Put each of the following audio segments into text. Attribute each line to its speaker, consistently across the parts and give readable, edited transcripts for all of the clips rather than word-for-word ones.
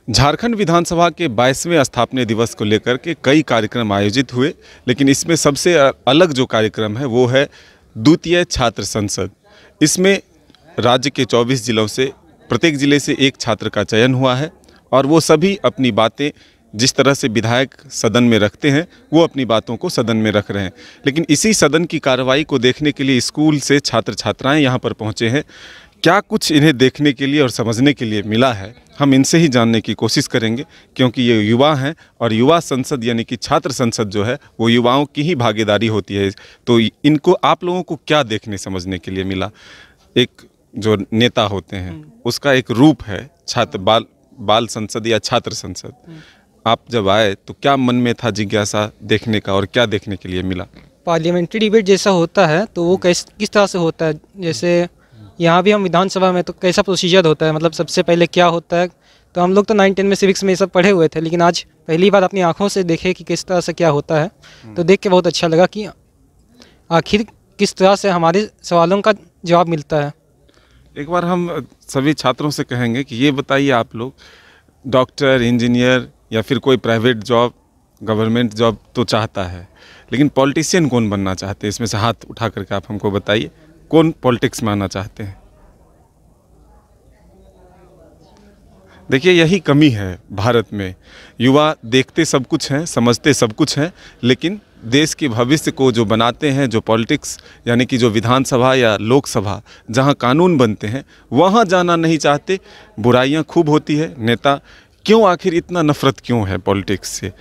Speaker 1: झारखंड विधानसभा के 22वें स्थापना दिवस को लेकर के कई कार्यक्रम आयोजित हुए, लेकिन इसमें सबसे अलग जो कार्यक्रम है वो है द्वितीय छात्र संसद। इसमें राज्य के 24 जिलों से प्रत्येक जिले से एक छात्र का चयन हुआ है और वो सभी अपनी बातें जिस तरह से विधायक सदन में रखते हैं वो अपनी बातों को सदन में रख रहे हैं। लेकिन इसी सदन की कार्रवाई को देखने के लिए स्कूल से छात्र छात्राएं यहाँ पर पहुँचे हैं। क्या कुछ इन्हें देखने के लिए और समझने के लिए मिला है, हम इनसे ही जानने की कोशिश करेंगे, क्योंकि ये युवा हैं और युवा संसद यानी कि छात्र संसद जो है वो युवाओं की ही भागीदारी होती है। तो इनको आप लोगों को क्या देखने समझने के लिए मिला? एक जो नेता होते हैं उसका एक रूप है छात्र बाल संसद या छात्र संसद। आप जब आए तो क्या मन में था जिज्ञासा देखने का और क्या देखने के लिए मिला?
Speaker 2: पार्लियामेंट्री डिबेट जैसा होता है तो वो किस तरह से होता है, जैसे यहाँ भी हम विधानसभा में तो कैसा प्रोसीजर होता है, मतलब सबसे पहले क्या होता है। तो हम लोग तो 9-10 में सिविक्स में ये सब पढ़े हुए थे, लेकिन आज पहली बार अपनी आंखों से देखे कि किस तरह से क्या होता है। तो देख के बहुत अच्छा लगा कि आखिर किस तरह से हमारे सवालों का जवाब मिलता है।
Speaker 1: एक बार हम सभी छात्रों से कहेंगे कि ये बताइए, आप लोग डॉक्टर, इंजीनियर या फिर कोई प्राइवेट जॉब, गवर्नमेंट जॉब तो चाहता है, लेकिन पॉलिटिशियन कौन बनना चाहते हैं? इसमें से हाथ उठा करके आप हमको बताइए, कौन पॉलिटिक्स में आना चाहते हैं? देखिए, यही कमी है भारत में। युवा देखते सब कुछ हैं, समझते सब कुछ हैं, लेकिन देश के भविष्य को जो बनाते हैं, जो पॉलिटिक्स यानी कि जो विधानसभा या लोकसभा जहां कानून बनते हैं वहां जाना नहीं चाहते। बुराइयां खूब होती है। नेता क्यों, आखिर इतना नफरत क्यों है पॉलिटिक्स से?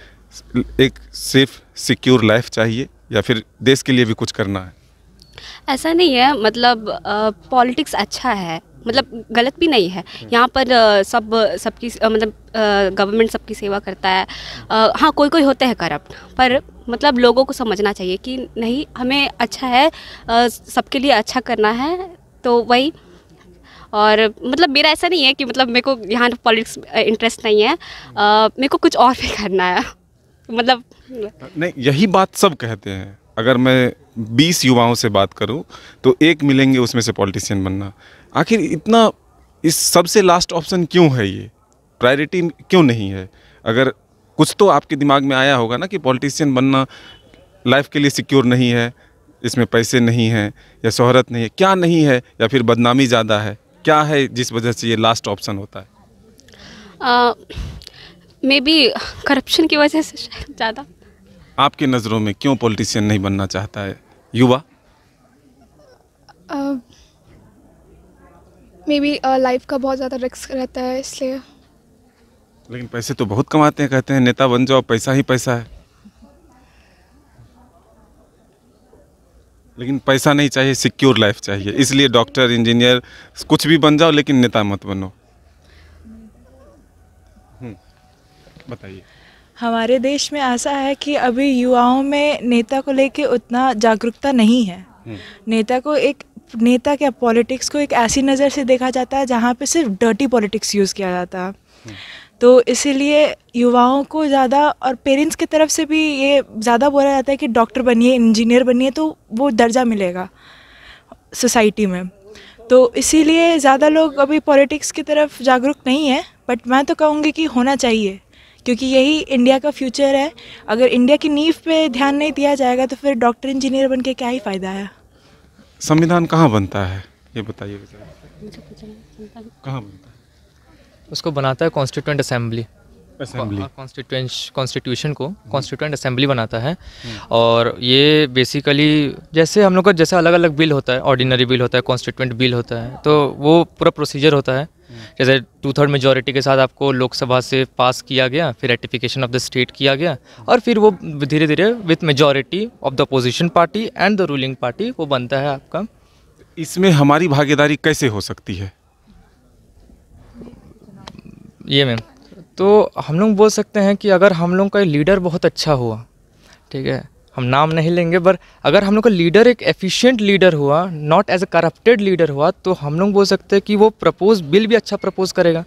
Speaker 1: एक सेफ सिक्योर लाइफ चाहिए या फिर देश के लिए भी कुछ करना है?
Speaker 3: ऐसा नहीं है, मतलब पॉलिटिक्स अच्छा है, मतलब गलत भी नहीं है। यहाँ पर सबकी मतलब गवर्नमेंट सबकी सेवा करता है। हाँ, कोई कोई होते हैं करप्ट, पर मतलब लोगों को समझना चाहिए कि नहीं, हमें अच्छा है, सबके लिए अच्छा करना है। तो वही, और मतलब मेरा ऐसा नहीं है कि मतलब मेरे को यहाँ पॉलिटिक्स इंटरेस्ट नहीं है, मेरे को कुछ और भी करना है। मतलब
Speaker 1: नहीं, यही बात सब कहते हैं। अगर मैं 20 युवाओं से बात करूं तो एक मिलेंगे उसमें से पॉलिटिशियन बनना। आखिर इतना इस सबसे लास्ट ऑप्शन क्यों है? ये प्रायोरिटी क्यों नहीं है? अगर कुछ तो आपके दिमाग में आया होगा ना कि पॉलिटिशियन बनना लाइफ के लिए सिक्योर नहीं है, इसमें पैसे नहीं हैं या शोहरत नहीं है, क्या नहीं है, या फिर बदनामी ज़्यादा है, क्या है जिस वजह से ये लास्ट ऑप्शन होता है?
Speaker 3: मे बी करप्शन की वजह से ज़्यादा।
Speaker 1: आपकी नज़रों में क्यों पॉलिटिशियन नहीं बनना चाहता है युवा?
Speaker 4: मे बी लाइफ का बहुत ज़्यादा रिस्क रहता है, इसलिए।
Speaker 1: लेकिन पैसे तो बहुत कमाते हैं, कहते हैं नेता बन जाओ, पैसा ही पैसा है। लेकिन पैसा नहीं चाहिए, सिक्योर लाइफ चाहिए, इसलिए डॉक्टर, इंजीनियर कुछ भी बन जाओ लेकिन नेता मत बनो। बताइए।
Speaker 5: हमारे देश में ऐसा है कि अभी युवाओं में नेता को लेके उतना जागरूकता नहीं है। नेता क्या, पॉलिटिक्स को एक ऐसी नज़र से देखा जाता है जहाँ पे सिर्फ डर्टी पॉलिटिक्स यूज़ किया जाता है। तो इसीलिए युवाओं को ज़्यादा, और पेरेंट्स की तरफ से भी ये ज़्यादा बोला जाता है कि डॉक्टर बनिए, इंजीनियर बनिए, तो वो दर्जा मिलेगा सोसाइटी में। तो इसीलिए ज़्यादा लोग अभी पॉलिटिक्स की तरफ जागरूक नहीं है। बट मैं तो कहूँगी कि होना चाहिए, क्योंकि यही इंडिया का फ्यूचर है। अगर इंडिया की नींव पे ध्यान नहीं दिया जाएगा तो फिर डॉक्टर, इंजीनियर बन के क्या ही फ़ायदा है?
Speaker 1: संविधान कहाँ बनता है, ये बताइए। कहाँ बनता है?
Speaker 6: उसको बनाता है कॉन्स्टिट्यूएंट असेंबली। कॉन्स्टिट्यूशन को कॉन्स्टिट्यूएंट असेंबली बनाता है। और ये बेसिकली जैसे हम लोग का जैसे अलग अलग बिल होता है, ऑर्डिनरी बिल होता है, कॉन्स्टिट्यूएंट बिल होता है, तो वो पूरा प्रोसीजर होता है। जैसे 2/3 मेजॉरिटी के साथ आपको लोकसभा से पास किया गया, फिर रेटिफिकेशन ऑफ द स्टेट किया गया, और फिर वो धीरे धीरे with majority of the opposition party and the ruling party वो बनता है आपका।
Speaker 1: इसमें हमारी भागीदारी कैसे हो सकती है?
Speaker 6: ये मैम, तो हम लोग बोल सकते हैं कि अगर हम लोग का लीडर बहुत अच्छा हुआ, ठीक है, हम नाम नहीं लेंगे, पर अगर हम लोग का लीडर एक एफिशिएंट लीडर हुआ, not as a corrupted leader हुआ, तो हम लोग बोल सकते हैं कि वो प्रपोज बिल भी अच्छा प्रपोज करेगा।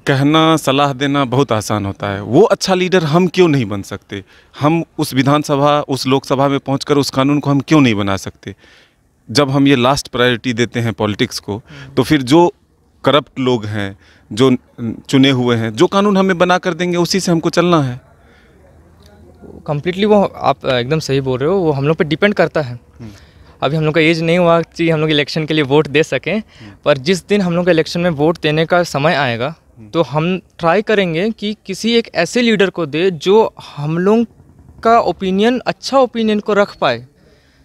Speaker 1: कहना, सलाह देना बहुत आसान होता है, वो अच्छा लीडर हम क्यों नहीं बन सकते? हम उस विधानसभा, उस लोकसभा में पहुंचकर उस कानून को हम क्यों नहीं बना सकते? जब हम ये लास्ट प्रायोरिटी देते हैं पॉलिटिक्स को, तो फिर जो करप्ट लोग हैं, जो चुने हुए हैं, जो कानून हमें बना कर देंगे उसी से हमको चलना है।
Speaker 6: कम्प्लीटली वो आप एकदम सही बोल रहे हो, वो हम लोग पे डिपेंड करता है। अभी हम लोग का एज नहीं हुआ कि हम लोग इलेक्शन के लिए वोट दे सकें, पर जिस दिन हम लोग का इलेक्शन में वोट देने का समय आएगा तो हम ट्राई करेंगे कि किसी एक ऐसे लीडर को दे जो हम लोग का ओपिनियन, अच्छा ओपिनियन को रख पाए।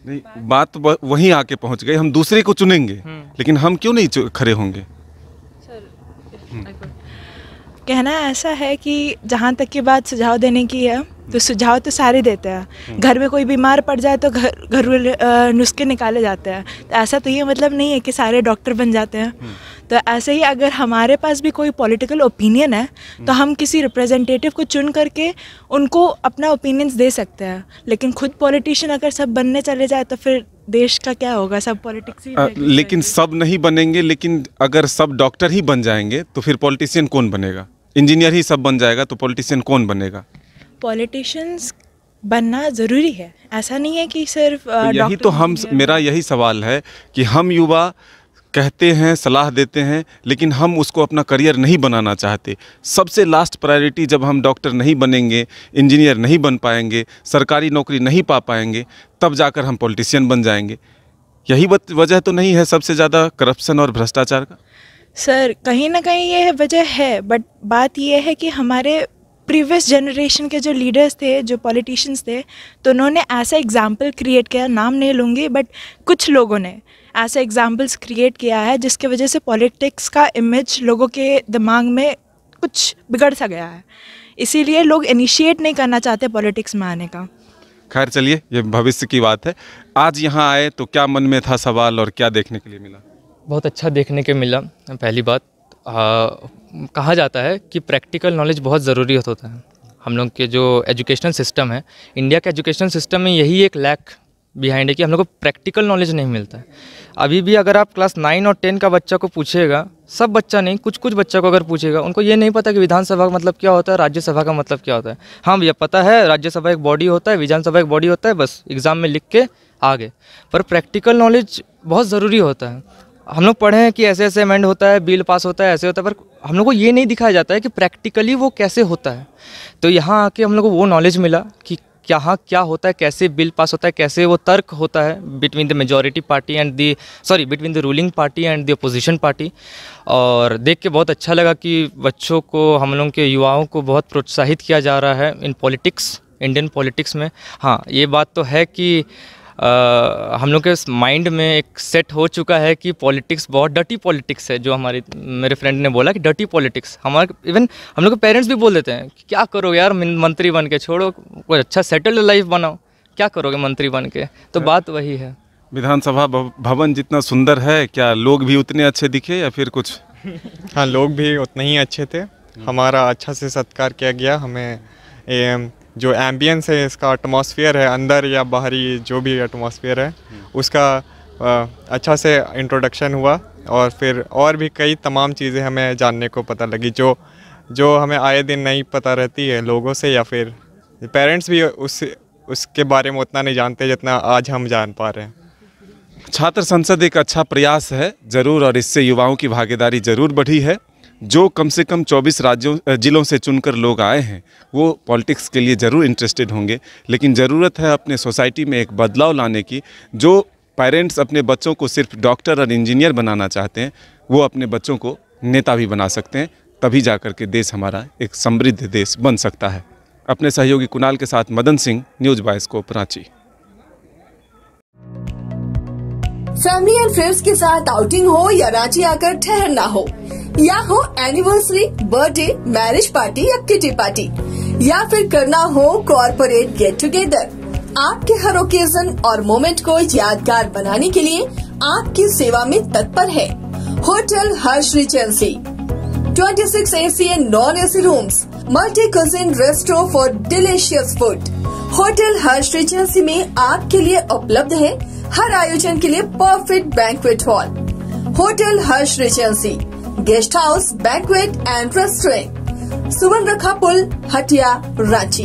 Speaker 1: नहीं, बात वहीं आके पहुंच गई, हम दूसरे को चुनेंगे लेकिन हम क्यों नहीं खड़े होंगे?
Speaker 5: कहना ऐसा है कि जहाँ तक की बात सुझाव देने की है तो सुझाव तो सारे देते हैं। घर में कोई बीमार पड़ जाए तो घरेलू नुस्खे निकाले जाते हैं, तो ऐसा तो ये मतलब नहीं है कि सारे डॉक्टर बन जाते हैं। तो ऐसे ही अगर हमारे पास भी कोई पॉलिटिकल ओपिनियन है तो हम किसी रिप्रेजेंटेटिव को चुन करके उनको अपना ओपिनियंस दे सकते हैं। लेकिन खुद पॉलिटिशियन अगर सब बनने चले जाए तो फिर देश का क्या होगा? सब पॉलिटिक्स ही
Speaker 1: लेकिन सब नहीं बनेंगे। लेकिन अगर सब डॉक्टर ही बन जाएंगे तो फिर पॉलिटिशियन कौन बनेगा? इंजीनियर ही सब बन जाएगा तो पॉलिटिशियन कौन बनेगा?
Speaker 5: पॉलिटिशियंस बनना ज़रूरी है, ऐसा नहीं है कि सिर्फ
Speaker 1: यही तो मेरा यही सवाल है कि हम युवा कहते हैं, सलाह देते हैं, लेकिन हम उसको अपना करियर नहीं बनाना चाहते। सबसे लास्ट प्रायोरिटी, जब हम डॉक्टर नहीं बनेंगे, इंजीनियर नहीं बन पाएंगे, सरकारी नौकरी नहीं पा पाएंगे, तब जाकर हम पॉलिटिशियन बन जाएंगे। यही वजह तो नहीं है सबसे ज़्यादा करप्शन और भ्रष्टाचार का?
Speaker 5: सर कहीं ना कहीं ये वजह है, बट बात ये है कि हमारे प्रीवियस जनरेशन के जो लीडर्स थे, जो पॉलिटिशियंस थे, तो उन्होंने ऐसा एग्जाम्पल क्रिएट किया, नाम नहीं लूँगी, बट कुछ लोगों ने ऐसा एग्जाम्पल्स क्रिएट किया है जिसके वजह से पॉलिटिक्स का इमेज लोगों के दिमाग में कुछ बिगड़ सा गया है। इसीलिए लोग इनिशिएट नहीं करना चाहते पॉलिटिक्स में आने का।
Speaker 1: खैर चलिए, ये भविष्य की बात है। आज यहाँ आए तो क्या मन में था सवाल और क्या देखने के लिए मिला?
Speaker 6: बहुत अच्छा देखने के मिला। पहली बात, कहा जाता है कि प्रैक्टिकल नॉलेज बहुत ज़रूरी होता है। हम लोग के जो एजुकेशनल सिस्टम है, इंडिया के एजुकेशन सिस्टम में यही एक लैक बिहाइंड है कि हम लोग को प्रैक्टिकल नॉलेज नहीं मिलता है। अभी भी अगर आप क्लास 9 और 10 का बच्चा को पूछेगा, सब बच्चा नहीं, कुछ बच्चा को अगर पूछेगा, उनको ये नहीं पता कि विधानसभा का मतलब क्या होता है, राज्यसभा का मतलब क्या होता है। हाँ भैया पता है, राज्यसभा एक बॉडी होता है, विधानसभा एक बॉडी होता है, बस एग्ज़ाम में लिख के आ गए। पर प्रैक्टिकल नॉलेज बहुत ज़रूरी होता है। हम लोग पढ़े हैं कि ऐसे ऐसे अमेंड होता है, बिल पास होता है, ऐसे होता है, पर हम लोग को ये नहीं दिखाया जाता है कि प्रैक्टिकली वो कैसे होता है। तो यहाँ आके हम लोग को वो नॉलेज मिला कि क्या होता है, कैसे बिल पास होता है, कैसे वो तर्क होता है between the majority party and between the ruling party and the opposition party. और देख के बहुत अच्छा लगा कि बच्चों को, हम लोग के युवाओं को बहुत प्रोत्साहित किया जा रहा है इन पॉलिटिक्स, इंडियन पॉलिटिक्स में। हाँ, ये बात तो है कि हम लोग के माइंड में एक सेट हो चुका है कि पॉलिटिक्स बहुत डर्टी पॉलिटिक्स है। जो मेरे फ्रेंड ने बोला कि डर्टी पॉलिटिक्स, इवन हम लोग के पेरेंट्स भी बोल देते हैं कि क्या करोगे यार मंत्री बन के, छोड़ो, कोई अच्छा सेटल्ड लाइफ बनाओ, क्या करोगे मंत्री बन के। तो बात वही है।
Speaker 1: विधानसभा भवन जितना सुंदर है, क्या लोग भी उतने अच्छे दिखे या फिर कुछ?
Speaker 7: हाँ, लोग भी उतने ही अच्छे थे। हमारा अच्छा से सत्कार किया गया। हमें जो एम्बियंस है, इसका एटमॉस्फेयर है, अंदर या बाहरी जो भी एटमॉस्फेयर है, उसका अच्छा से इंट्रोडक्शन हुआ। और फिर और भी कई तमाम चीज़ें हमें जानने को पता लगी जो हमें आए दिन नहीं पता रहती है लोगों से, या फिर पेरेंट्स भी उसके बारे में उतना नहीं जानते जितना आज हम जान पा रहे हैं।
Speaker 1: छात्र संसद एक अच्छा प्रयास है ज़रूर, और इससे युवाओं की भागीदारी ज़रूर बढ़ी है। जो कम से कम 24 जिलों से चुनकर लोग आए हैं, वो पॉलिटिक्स के लिए ज़रूर इंटरेस्टेड होंगे। लेकिन ज़रूरत है अपने सोसाइटी में एक बदलाव लाने की। जो पेरेंट्स अपने बच्चों को सिर्फ डॉक्टर और इंजीनियर बनाना चाहते हैं, वो अपने बच्चों को नेता भी बना सकते हैं। तभी जाकर के देश हमारा एक समृद्ध देश बन सकता है। अपने सहयोगी कुणाल के साथ Madan Singh, news bioscope, Ranchi.
Speaker 8: Family and friends के साथ आउटिंग हो या रांची आकर ठहरना हो, या हो एनिवर्सरी, बर्थडे, मैरिज पार्टी या किटी पार्टी, या फिर करना हो कॉर्पोरेट गेट टुगेदर, आपके हर ओकेजन और मोमेंट को यादगार बनाने के लिए आपकी सेवा में तत्पर है hotel Harsh Regency. 26 AC and non-AC rooms, multi-cuisine resto for delicious food। Hotel Harsh Regency में आपके लिए उपलब्ध है हर आयोजन के लिए perfect banquet hall. Hotel Harsh Regency, guest house, banquet and restaurant, Subarnarekha पुल, हटिया, रांची।